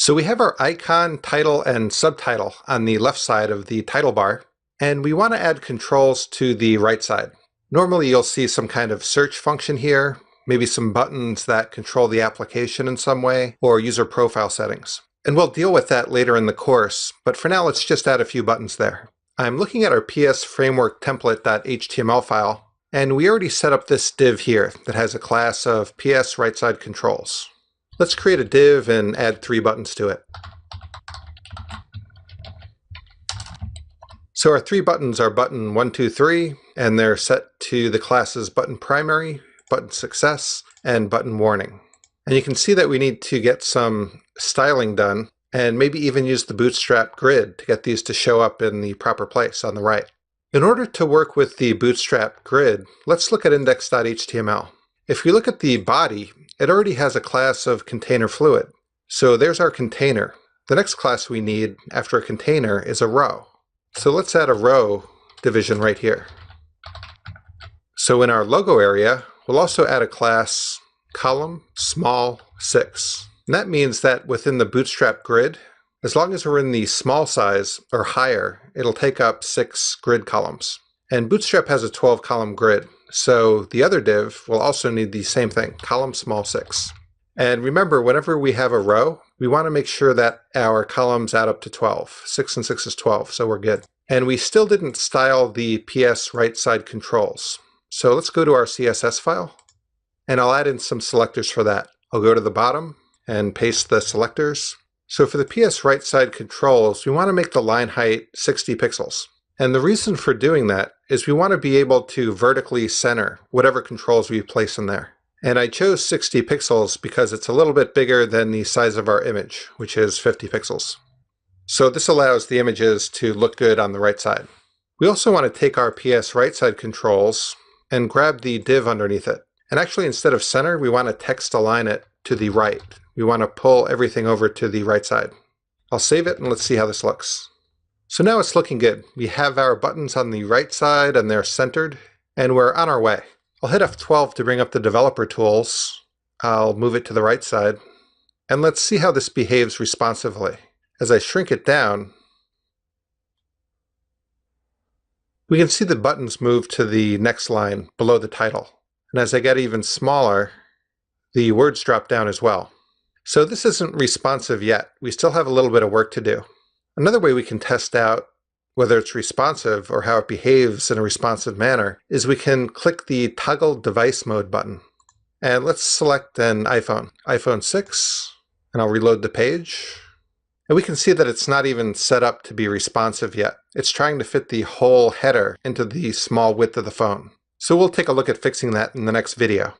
So we have our icon, title, and subtitle on the left side of the title bar, and we want to add controls to the right side. Normally you'll see some kind of search function here, maybe some buttons that control the application in some way, or user profile settings. And we'll deal with that later in the course, but for now let's just add a few buttons there. I'm looking at our PS framework template.html file, and we already set up this div here that has a class of PS right side controls. Let's create a div and add 3 buttons to it. So our 3 buttons are button 1, 2, 3, and they're set to the classes button primary, button success, and button warning. And you can see that we need to get some styling done and maybe even use the Bootstrap grid to get these to show up in the proper place on the right. In order to work with the Bootstrap grid, let's look at index.html. If we look at the body, it already has a class of container fluid. So there's our container. The next class we need after a container is a row. So let's add a row division right here. So in our logo area, we'll also add a class column small 6. And that means that within the Bootstrap grid, as long as we're in the small size or higher, it'll take up 6 grid columns. And Bootstrap has a 12 column grid. So the other div will also need the same thing, column small 6. And remember, whenever we have a row, we want to make sure that our columns add up to 12. 6 and 6 is 12, so we're good. And we still didn't style the PS right side controls. So let's go to our CSS file, and I'll add in some selectors for that. I'll go to the bottom and paste the selectors. So for the PS right side controls, we want to make the line height 60 pixels. And the reason for doing that is we want to be able to vertically center whatever controls we place in there. And I chose 60 pixels because it's a little bit bigger than the size of our image, which is 50 pixels. So this allows the images to look good on the right side. We also want to take our PS right side controls and grab the div underneath it. And actually, instead of center, we want to text align it to the right. We want to pull everything over to the right side. I'll save it and let's see how this looks. So now it's looking good. We have our buttons on the right side and they're centered, and we're on our way. I'll hit F12 to bring up the developer tools. I'll move it to the right side. And let's see how this behaves responsively. As I shrink it down, we can see the buttons move to the next line below the title. And as I get even smaller, the words drop down as well. So this isn't responsive yet. We still have a little bit of work to do. Another way we can test out whether it's responsive or how it behaves in a responsive manner is we can click the toggle device mode button. And let's select an iPhone 6, and I'll reload the page. And we can see that it's not even set up to be responsive yet. It's trying to fit the whole header into the small width of the phone. So we'll take a look at fixing that in the next video.